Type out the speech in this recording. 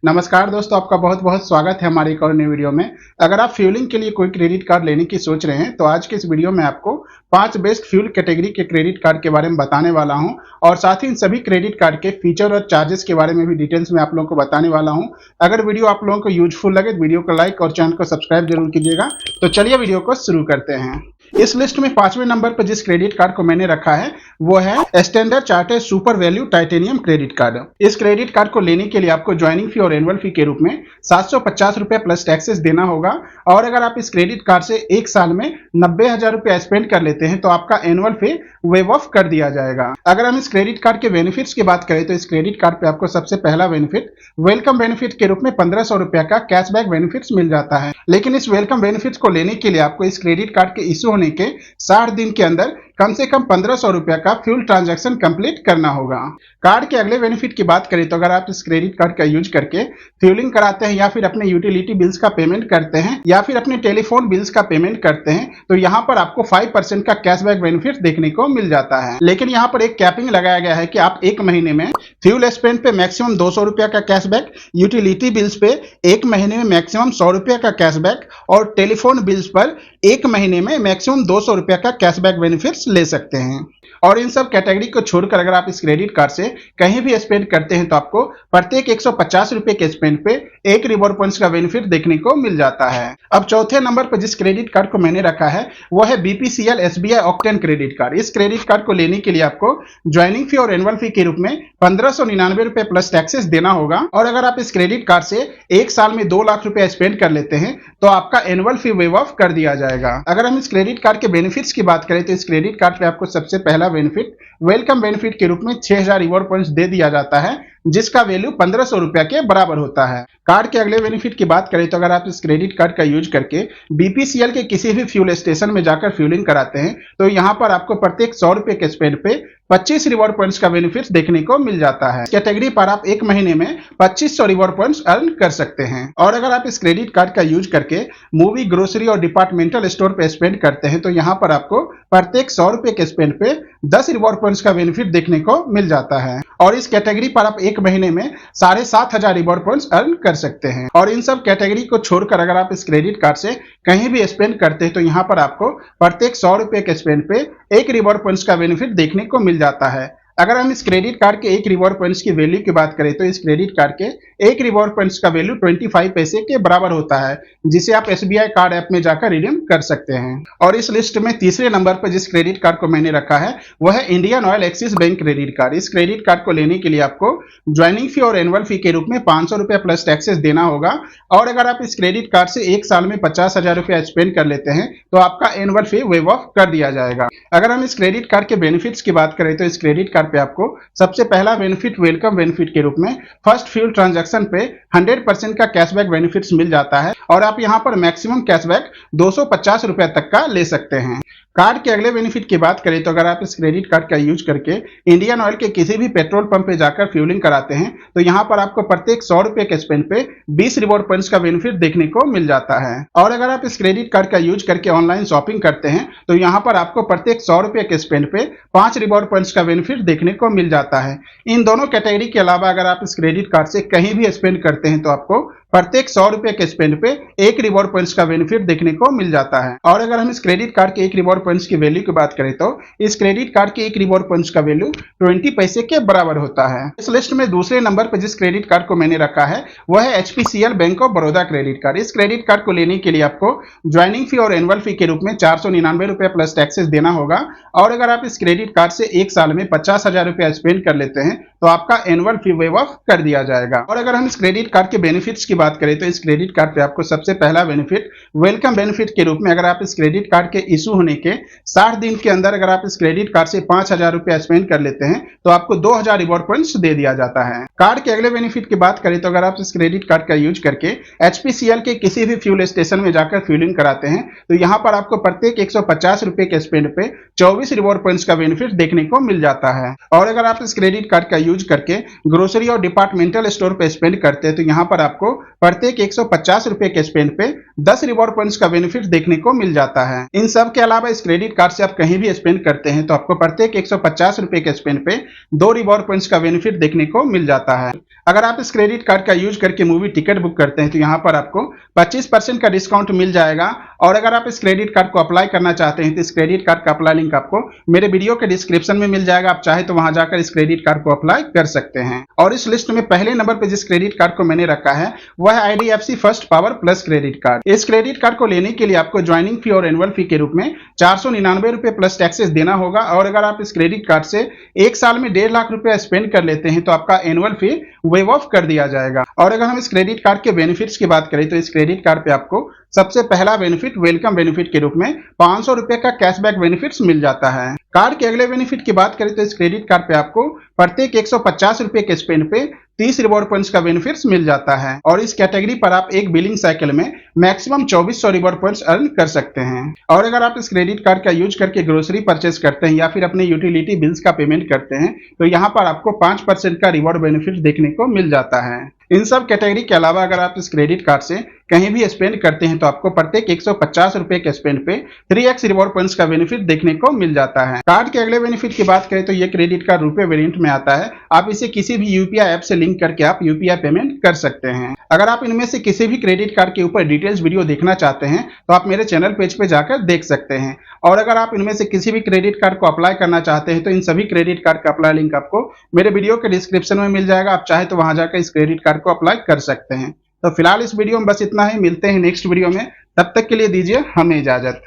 नमस्कार दोस्तों, आपका बहुत बहुत स्वागत है हमारी एक और नई वीडियो में। अगर आप फ्यूलिंग के लिए कोई क्रेडिट कार्ड लेने की सोच रहे हैं तो आज के इस वीडियो में आपको 5 बेस्ट फ्यूल कैटेगरी के क्रेडिट कार्ड के बारे में बताने वाला हूं और साथ ही इन सभी क्रेडिट कार्ड के फीचर और चार्जेस के बारे में भी डिटेल्स में आप लोगों को बताने वाला हूं। अगर वीडियो आप लोगों को यूजफुल लगे तो वीडियो को लाइक और चैनल को सब्सक्राइब जरूर कीजिएगा। तो चलिए वीडियो को शुरू करते हैं। इस लिस्ट में 5वें नंबर पर जिस क्रेडिट कार्ड को मैंने रखा है वो है standard chartered super value titanium credit card. इस क्रेडिट कार्ड को लेने के लिए आपको ज्वाइनिंग फी और एनुअल फी के रूप में 750 रुपए प्लस टैक्सेस देना होगा। और अगर आप इस क्रेडिट कार्ड से एक साल में 90,000 रुपए स्पेंड कर लेते हैं तो आपका एनुअल फी वेव ऑफ कर दिया जाएगा। अगर हम इस क्रेडिट कार्ड के बेनिफिट्स की बात करें तो इस क्रेडिट कार्ड पे आपको सबसे पहला बेनिफिट वेलकम बेनिफिट के रूप में 1500 रुपए का कैशबैक बेनिफिट्स मिल जाता है। लेकिन इस वेलकम बेनिफिट्स को लेने के लिए आपको इस क्रेडिट कार्ड के इश्यू होने के 60 दिन के अंदर कम से कम 1500 रुपया का फ्यूल ट्रांजैक्शन कंप्लीट करना होगा। कार्ड के अगले बेनिफिट की बात करें तो अगर आप इस क्रेडिट कार्ड का यूज करके फ्यूलिंग कराते हैं या फिर अपने यूटिलिटी बिल्स का पेमेंट करते हैं या फिर अपने टेलीफोन बिल्स का पेमेंट करते हैं तो यहाँ पर आपको 5% का कैशबैक बेनिफिट देखने को मिल जाता है। लेकिन यहाँ पर एक कैपिंग लगाया गया है कि आप एक महीने में फ्यूल स्पेंड पे मैक्सिमम 200 रुपया का कैशबैक, यूटिलिटी बिल्स पे एक महीने में मैक्सिमम 100 रुपया का कैशबैक और टेलीफोन बिल्स पर एक महीने में मैक्सिमम 200 रुपया का कैशबैक बेनिफिट्स ले सकते हैं। और इन सब कैटेगरी को छोड़कर अगर आप इस क्रेडिट कार्ड से कहीं भी स्पेंड करते हैं तो आपको प्रत्येक 150 रुपए के स्पेंड पे एक रिवॉर्ड पॉइंट्स का बेनिफिट देखने को मिल जाता है। अब चौथे नंबर पर जिस क्रेडिट कार्ड को मैंने रखा है वो है BPCL SBI octane credit card. इस क्रेडिट कार्ड को लेने के लिए आपको ज्वाइनिंग फी और एनुअल फी के रूप में 1599 रुपए प्लस टैक्सेस देना होगा। और अगर आप इस क्रेडिट कार्ड से एक साल में 2 लाख रुपए स्पेंड कर लेते हैं तो आपका एनुअल फी वेव ऑफ कर दिया जाएगा। अगर हम इस क्रेडिट कार्ड के बेनिफिट्स की बात करें तो इस क्रेडिट कार्ड पे आपको सबसे पहला बेनिफिट वेलकम बेनिफिट के रूप में 6000 रिवॉर्ड पॉइंट्स दे दिया जाता है जिसका वैल्यू 1500 रुपया के बराबर होता है। कार्ड के अगले बेनिफिट की बात करें तो अगर आप इस क्रेडिट कार्ड का यूज करके बीपीसीएल के किसी भी फ्यूल स्टेशन में जाकर फ्यूलिंग कराते हैं तो यहाँ पर आपको प्रत्येक 100 रुपए के स्पेंड पे 25 रिवॉर्ड पॉइंट्स का बेनिफिट देखने को मिल जाता है। कैटेगरी पर आप एक महीने में 2500 रिवॉर्ड पॉइंट्स अर्न कर सकते हैं। और अगर आप इस क्रेडिट कार्ड का यूज करके मूवी, ग्रोसरी और डिपार्टमेंटल स्टोर पे स्पेंड करते हैं तो यहाँ पर आपको प्रत्येक 100 रुपए के स्पेंड पे 10 रिवॉर्ड पॉइंट्स का बेनिफिट देखने को मिल जाता है। और इस कैटेगरी पर आप एक महीने में 7500 रिवॉर्ड पॉइंट्स अर्न कर सकते हैं। और इन सब कैटेगरी को छोड़कर अगर आप इस क्रेडिट कार्ड से कहीं भी स्पेंड करते हैं तो यहाँ पर आपको प्रत्येक 100 रुपए के स्पेंड पे एक रिवॉर्ड पॉइंट्स का बेनिफिट देखने को मिल जाता है। अगर हम इस क्रेडिट कार्ड के एक रिवॉर्ड पॉइंट्स की वैल्यू की बात करें तो इस क्रेडिट कार्ड के एक रिवॉर्ड पॉइंट्स का वैल्यू 25 पैसे के बराबर होता है जिसे आप एसबीआई कार्ड ऐप में जाकर रिडीम कर सकते हैं। और इस लिस्ट में तीसरे नंबर पर जिस क्रेडिट कार्ड को मैंने रखा है वह है Indian oil axis bank credit card. इस क्रेडिट कार्ड को लेने के लिए आपको ज्वाइनिंग फी और एनुअल फी के रूप में 500 रुपया प्लस टैक्सेस देना होगा। और अगर आप इस क्रेडिट कार्ड से एक साल में 50,000 रुपया स्पेंड कर लेते हैं तो आपका एनुअल फी वेव ऑफ कर दिया जाएगा। अगर हम इस क्रेडिट कार्ड के बेनिफिट्स की बात करें तो इस क्रेडिट कार्ड पे आपको सबसे पहला बेनिफिट वेलकम बेनिफिट के रूप में फर्स्ट फ्यूल ट्रांजैक्शन पे 100% का कैशबैक बेनिफिट्स मिल जाता है और आप यहां पर मैक्सिमम कैशबैक 250 रुपए तक का ले सकते हैं। कार्ड के अगले बेनिफिट की बात करें तो अगर आप इस क्रेडिट कार्ड का यूज करके इंडियन ऑयल के किसी भी पेट्रोल पंप पे जाकर फ्यूलिंग कराते हैं तो यहाँ पर आपको प्रत्येक 100 रुपए के स्पेंड पे 20 रिवॉर्ड पॉइंट्स का बेनिफिट देखने को मिल जाता है। और अगर आप इस क्रेडिट कार्ड का यूज करके ऑनलाइन शॉपिंग करते हैं तो यहाँ पर आपको प्रत्येक 100 रुपए के स्पेंड पे 5 रिवॉर्ड पॉइंट्स का बेनिफिट देखने को मिल जाता है। इन दोनों कैटेगरी के अलावा अगर आप इस क्रेडिट कार्ड से कहीं भी स्पेंड करते हैं तो आपको प्रत्येक 100 रुपए के स्पेंड पे एक रिवॉर्ड पॉइंट्स का बेनिफिट देखने को मिल जाता है। और अगर हम इस क्रेडिट कार्ड के एक रिवॉर्ड पॉइंट्स की वैल्यू की बात करें तो इस क्रेडिट कार्ड के एक रिवॉर्ड पॉइंट्स का वैल्यू 20 पैसे के बराबर होता है। इस लिस्ट में दूसरे नंबर पर जिस क्रेडिट कार्ड को मैंने रखा है वह है HPCL bank of Baroda credit card. इस क्रेडिट कार्ड को लेने के लिए आपको ज्वाइनिंग फी और एनुअल फी के रूप में 499 रुपए प्लस टैक्सेस देना होगा। और अगर आप इस क्रेडिट कार्ड से एक साल में 50,000 रुपया स्पेंड कर लेते हैं तो आपका एनुअल फी वेव ऑफ कर दिया जाएगा। और अगर हम इस क्रेडिट कार्ड के बेनिफिट्स की बात करें तो इस क्रेडिट कार्ड पे आपको सबसे पहला बेनिफिट वेलकम बेनिफिट के रूप में अगर आप इस क्रेडिट कार्ड के इशू होने के 60 दिन के अंदर अगर आप इस क्रेडिट कार्ड से 5000 रुपया स्पेंड कर लेते हैं तो आपको 2000 रिवॉर्ड पॉइंट्स दे दिया जाता है। कार्ड के अगले बेनिफिट की बात करें तो अगर आप इस क्रेडिट कार्ड का यूज करके एचपीसीएल के किसी भी फ्यूल स्टेशन में जाकर फ्यूलिंग कराते हैं तो यहाँ पर आपको प्रत्येक 150 रुपए के स्पेंड पे 24 रिवॉर्ड पॉइंट्स का बेनिफिट देखने को मिल जाता है। और अगर आप इस क्रेडिट कार्ड का यूज करके ग्रोसरी और डिपार्टमेंटल स्टोर पे स्पेंड करते हैं तो यहाँ पर आपको प्रत्येक 150 रुपए के स्पेंड पे 10 रिवॉर्ड पॉइंट्स का बेनिफिट देखने को मिल जाता है। इन सब के अलावा इस क्रेडिट कार्ड से आप कहीं भी स्पेंड करते हैं तो आपको प्रत्येक 150 रुपए के स्पेंड पे 2 रिवॉर्ड पॉइंट्स का बेनिफिट देखने को मिल जाता है। अगर आप इस क्रेडिट कार्ड का यूज करके मूवी टिकट बुक करते हैं तो यहाँ पर आपको 25% का डिस्काउंट मिल जाएगा। और अगर आप इस क्रेडिट कार्ड को अप्लाई करना चाहते हैं तो इस क्रेडिट कार्ड का अप्लाई लिंक आपको मेरे वीडियो के डिस्क्रिप्शन में मिल जाएगा। आप चाहे तो वहां जाकर इस क्रेडिट कार्ड को अप्लाई कर सकते हैं। और इस लिस्ट में पहले नंबर पे जिस क्रेडिट कार्ड को मैंने रखा है वह है IDFC first power plus credit card. इस क्रेडिट कार्ड को लेने के लिए आपको ज्वाइनिंग फी और एनुअल फी के रूप में 499 रुपए प्लस टैक्सेस देना होगा। और अगर आप इस क्रेडिट कार्ड से एक साल में 1.5 लाख रुपए स्पेंड कर लेते हैं तो आपका एनुअल फी वेव ऑफ कर दिया जाएगा। और अगर हम इस क्रेडिट कार्ड के बेनिफिट्स की बात करें तो इस क्रेडिट कार्ड पे आपको सबसे पहला बेनिफिट वेलकम बेनिफिट के रूप में 500 रुपए का कैशबैक बेनिफिट्स मिल जाता है। कार्ड के अगले बेनिफिट की बात करें तो इस क्रेडिट कार्ड पे आपको प्रत्येक 150 रुपए के स्पेंड पे 30 रिवॉर्ड पॉइंट्स का बेनिफिट्स मिल जाता है। और इस कैटेगरी पर आप एक बिलिंग साइकिल में मैक्सिमम 2400 रिवॉर्ड पॉइंट्स अर्न कर सकते हैं। और अगर आप इस क्रेडिट कार्ड का यूज करके ग्रोसरी परचेस करते हैं या फिर अपने यूटिलिटी बिल्स का पेमेंट करते हैं तो यहाँ पर आपको 5% का रिवॉर्ड बेनिफिट देखने को मिल जाता है। इन सब कैटेगरी के अलावा अगर आप इस क्रेडिट कार्ड से कहीं भी स्पेंड करते हैं तो आपको प्रत्येक 150 रुपए के स्पेंड पे 3x रिवॉर्ड पॉइंट्स का बेनिफिट देखने को मिल जाता है। कार्ड के अगले बेनिफिट की बात करें तो ये क्रेडिट कार्ड रुपए वेरिएंट में आता है। आप इसे किसी भी यूपीआई ऐप से लिंक करके आप यूपीआई पेमेंट कर सकते हैं। अगर आप इनमें से किसी भी क्रेडिट कार्ड के ऊपर डिटेल्स वीडियो देखना चाहते हैं तो आप मेरे चैनल पेज पे जाकर देख सकते हैं। और अगर आप इनमें से किसी भी क्रेडिट कार्ड को अप्लाई करना चाहते हैं तो इन सभी क्रेडिट कार्ड का अप्लाई लिंक आपको मेरे वीडियो के डिस्क्रिप्शन में मिल जाएगा। आप चाहे तो वहां जाकर इस क्रेडिट कार्ड को अप्लाई कर सकते हैं। तो फिलहाल इस वीडियो में बस इतना ही। मिलते हैं नेक्स्ट वीडियो में, तब तक के लिए दीजिए हमें इजाजत।